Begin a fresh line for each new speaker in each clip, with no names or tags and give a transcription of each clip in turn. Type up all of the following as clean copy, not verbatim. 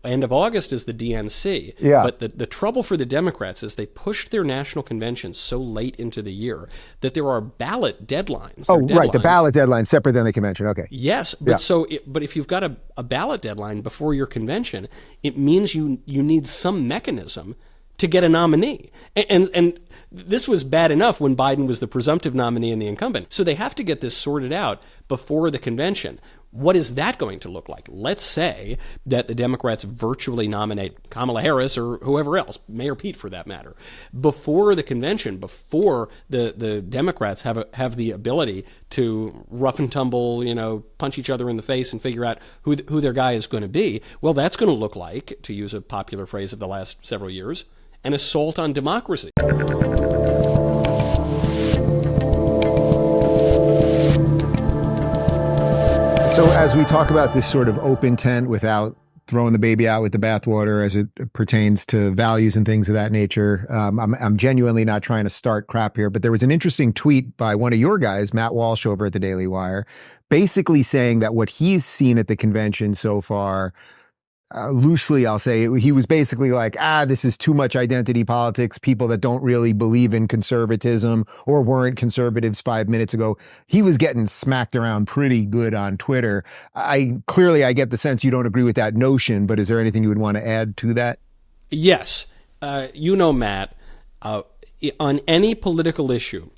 end of August is the DNC.
Yeah.
But the trouble for the Democrats is they pushed their national convention so late into the year that there are ballot deadlines.
Oh, right. The ballot deadline separate than the convention. Okay.
Yes. But but if you've got a ballot deadline before your convention, it means you need some mechanism to get a nominee. And this was bad enough when Biden was the presumptive nominee and the incumbent. So they have to get this sorted out before the convention. What is that going to look like? Let's say that the Democrats virtually nominate Kamala Harris or whoever else, Mayor Pete for that matter, before the convention, before the Democrats have the ability to rough and tumble, punch each other in the face and figure out who their guy is going to be. Well, that's going to look like, to use a popular phrase of the last several years, an assault on democracy.
So as we talk about this sort of open tent without throwing the baby out with the bathwater as it pertains to values and things of that nature, I'm genuinely not trying to start crap here, but there was an interesting tweet by one of your guys, Matt Walsh over at the Daily Wire, basically saying that what he's seen at the convention so far, loosely, I'll say, he was basically like, this is too much identity politics, people that don't really believe in conservatism or weren't conservatives 5 minutes ago. He was getting smacked around pretty good on Twitter. I get the sense you don't agree with that notion, but is there anything you would want to add to that?
Yes. Matt, on any political issue,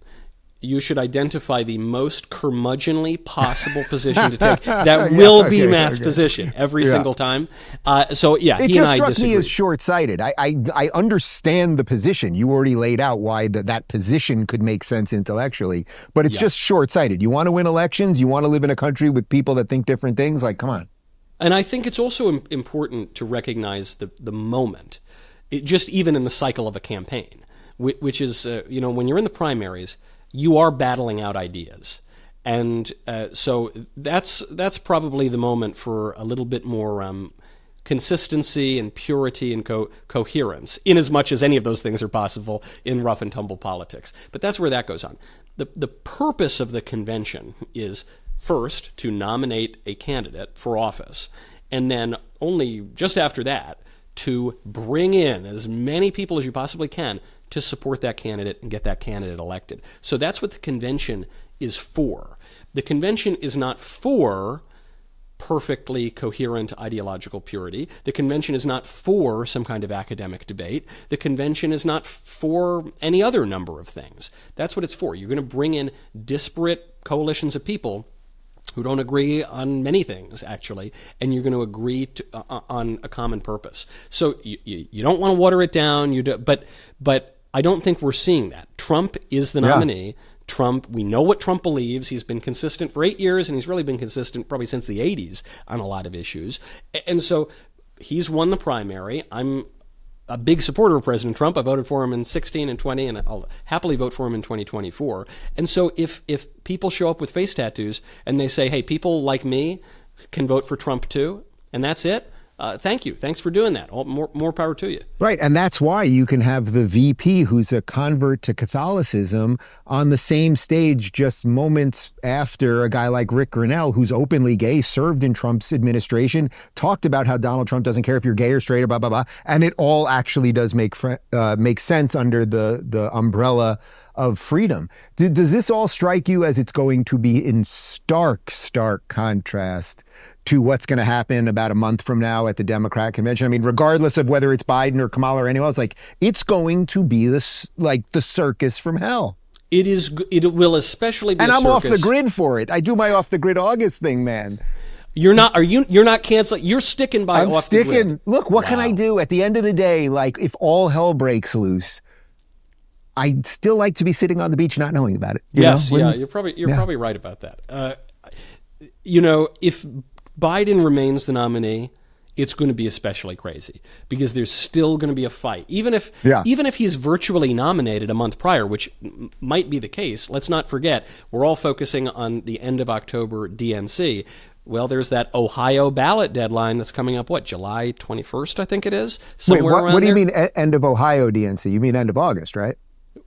you should identify the most curmudgeonly possible position to take. That will be Matt's position every single time. It just struck me as short-sighted.
I understand the position. You already laid out why that position could make sense intellectually, but it's just short-sighted. You want to win elections? You want to live in a country with people that think different things? Like, come on.
And I think it's also important to recognize the moment, just even in the cycle of a campaign, which is, when you're in the primaries, you are battling out ideas. And so that's probably the moment for a little bit more consistency and purity and coherence, in as much as any of those things are possible in rough and tumble politics. But that's where that goes on. The purpose of the convention is, first, to nominate a candidate for office, and then only just after that, to bring in as many people as you possibly can to support that candidate and get that candidate elected. So that's what the convention is for. The convention is not for perfectly coherent ideological purity. The convention is not for some kind of academic debate. The convention is not for any other number of things. That's what it's for. You're going to bring in disparate coalitions of people who don't agree on many things, actually, and you're going to agree on a common purpose. So you don't want to water it down, but I don't think we're seeing that. Trump is the nominee. Trump, we know what Trump believes. He's been consistent for 8 years, and he's really been consistent probably since the 80s on a lot of issues. And so he's won the primary. I'm a big supporter of President Trump. I voted for him in 16 and 20, and I'll happily vote for him in 2024. And so if people show up with face tattoos and they say, hey, people like me can vote for Trump too, and that's it, thank you. Thanks for doing that. More power to you.
Right. And that's why you can have the VP, who's a convert to Catholicism, on the same stage just moments after a guy like Rick Grinnell, who's openly gay, served in Trump's administration, talked about how Donald Trump doesn't care if you're gay or straight or blah, blah, blah. And it all actually does make sense under the umbrella of freedom. Does this all strike you as it's going to be in stark contrast to what's going to happen about a month from now at the Democrat convention? I mean, regardless of whether it's Biden or Kamala or anyone else, it's going to be the circus from hell.
It is. It will especially be.
And
a
I'm
circus.
off the grid for it. I do my off the grid August thing, man.
You're not. Are you? You're not canceling. You're sticking by.
I'm
off
sticking.
The grid.
Look, what can I do? At the end of the day, if all hell breaks loose, I'd still like to be sitting on the beach not knowing about it.
You're probably right about that. If Biden remains the nominee, it's going to be especially crazy because there's still going to be a fight. Even if he's virtually nominated a month prior, which might be the case, let's not forget, we're all focusing on the end of October DNC. Well, there's that Ohio ballot deadline that's coming up, July 21st, I think it is?
Wait, what do you mean end of Ohio DNC? You mean end of August, right?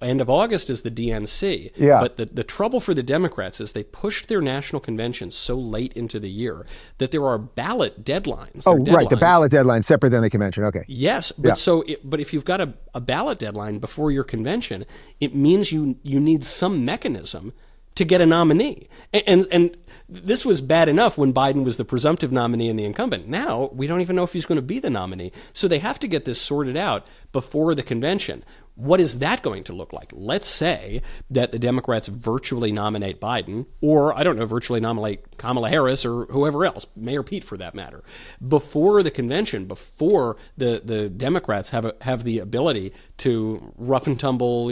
end of August is the DNC.
Yeah.
But the trouble for the Democrats is they pushed their national convention so late into the year that there are ballot deadlines.
Oh, right. The ballot deadline separate than the convention. Okay.
Yes, but but if you've got a ballot deadline before your convention, it means you need some mechanism to get a nominee. And this was bad enough when Biden was the presumptive nominee and the incumbent. Now, we don't even know if he's going to be the nominee. So they have to get this sorted out before the convention. What is that going to look like? Let's say that the Democrats virtually nominate Biden, or, I don't know, virtually nominate Kamala Harris or whoever else, Mayor Pete for that matter, before the convention, before the Democrats have the ability to rough and tumble,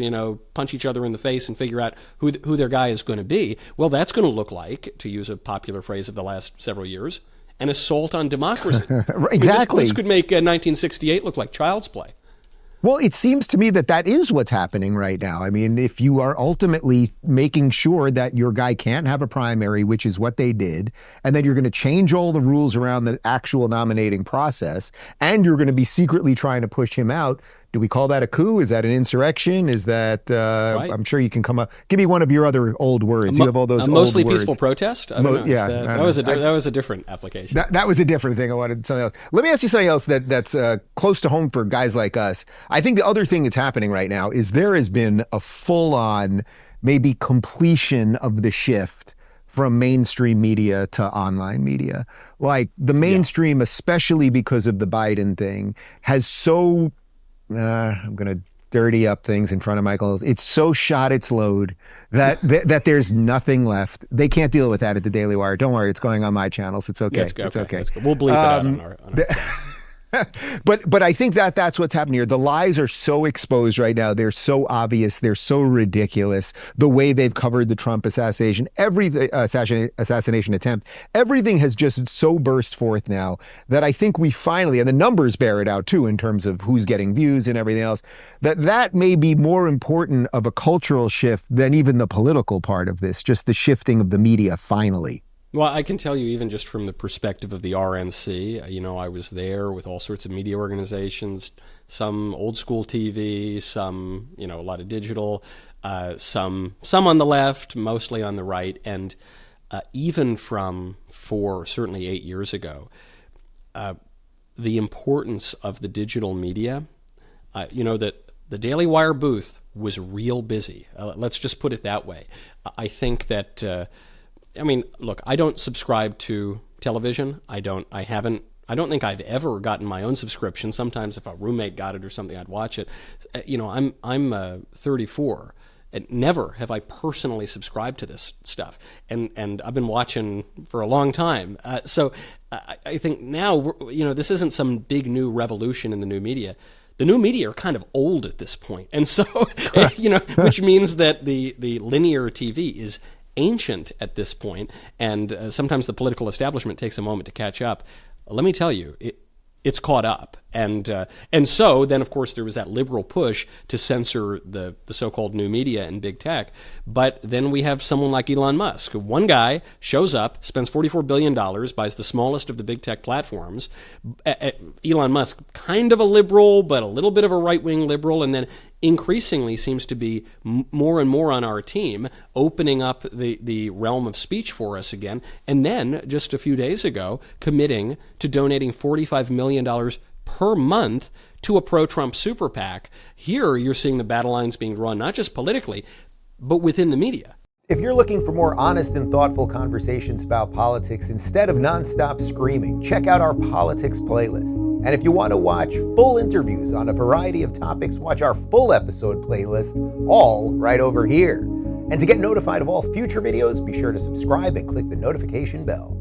punch each other in the face and figure out who their guy is going to be. Well, that's going to look like, to use a popular phrase of the last several years, an assault on democracy.
Exactly.
This could make 1968 look like child's play.
Well, it seems to me that is what's happening right now. I mean, if you are ultimately making sure that your guy can't have a primary, which is what they did, and then you're going to change all the rules around the actual nominating process, and you're going to be secretly trying to push him out, do we call that a coup? Is that an insurrection? Is that,
right.
I'm sure you can come up, give me one of your other old words. You have all those old words.
Mostly peaceful protest? I don't know.
Yeah.
That was a different application.
That was a different thing. I wanted something else. Let me ask you something else that's close to home for guys like us. I think the other thing that's happening right now is there has been a full-on, maybe completion of the shift from mainstream media to online media. Like the mainstream, especially because of the Biden thing, has so... I'm going to dirty up things in front of Michael Knowles. It's so shot its load that there's nothing left. They can't deal with that at the Daily Wire. Don't worry, it's going on my channels. It's okay. It's okay.
We'll bleep it out on our
But I think that's what's happening here. The lies are so exposed right now. They're so obvious. They're so ridiculous. The way they've covered the Trump assassination, assassination attempt, everything has just so burst forth now that I think we finally, and the numbers bear it out too in terms of who's getting views and everything else, that may be more important of a cultural shift than even the political part of this, just the shifting of the media finally.
Well, I can tell you even just from the perspective of the RNC, I was there with all sorts of media organizations, some old school TV, some, a lot of digital, some on the left, mostly on the right. And even from certainly 8 years ago, the importance of the digital media, that the Daily Wire booth was real busy. Let's just put it that way. I think that... look, I don't subscribe to television. I don't think I've ever gotten my own subscription. Sometimes if a roommate got it or something, I'd watch it. I'm 34, and never have I personally subscribed to this stuff. And I've been watching for a long time. So I think now, this isn't some big new revolution in the new media. The new media are kind of old at this point. And so, which means that the linear TV is ancient at this point, and sometimes the political establishment takes a moment to catch up. Let me tell you, it's caught up. And so then, of course, there was that liberal push to censor the so-called new media and big tech. But then we have someone like Elon Musk. One guy shows up, spends $44 billion, buys the smallest of the big tech platforms. Elon Musk, kind of a liberal, but a little bit of a right-wing liberal, and then increasingly seems to be more and more on our team, opening up the realm of speech for us again. And then, just a few days ago, committing to donating $45 million per month to a pro-Trump super PAC. Here, you're seeing the battle lines being drawn, not just politically, but within the media.
If you're looking for more honest and thoughtful conversations about politics instead of nonstop screaming, check out our politics playlist. And if you want to watch full interviews on a variety of topics, watch our full episode playlist, all right over here. And to get notified of all future videos, be sure to subscribe and click the notification bell.